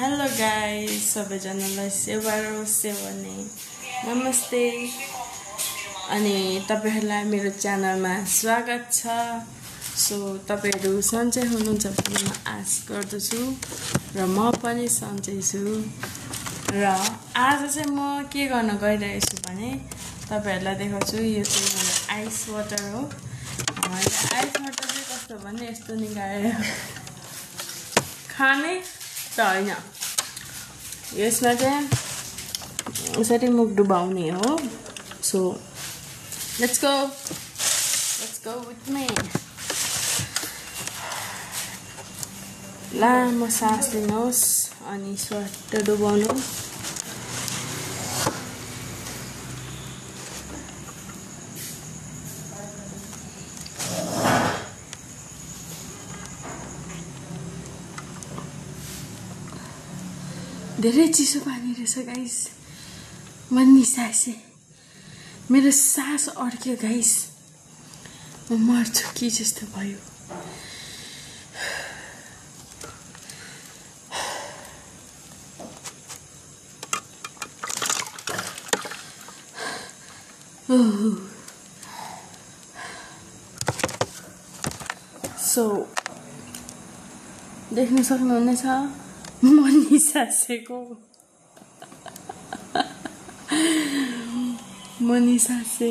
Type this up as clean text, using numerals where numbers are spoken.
Hello guys, सबैजनालाई सेवारो सेवने नमस्ते। अनि तपाईहरुलाई मेरो च्यानलमा स्वागत छ। सो तपाईहरु सन्चै हुनुहुन्छ भन्ने म आशा गर्दछु र म पनि सन्चै छु। र आज चाहिँ म के गर्न गइरहेको छु भने तपाईहरुलाई देखाउँछु। यो चाहिँ मेरो आइस वाटर हो। आइस वाटर चाहिँ कस्तो भने यस्तो निकालेर खाने त हैन, यसमा चाहिँ यसरी मुख डुबाउने हो। So let's go with me. लामो सास लिनुहोस् अनि स्वाट डुबाउनु। धेरै चिसो पानी रहेछ गाइस, म निसासे मेरो सास अड्क्यो गाइस, म मर्छु कि जस्तो भयो। सो देख्न सक्नुहुनेछ म निसासेको, म निसासे।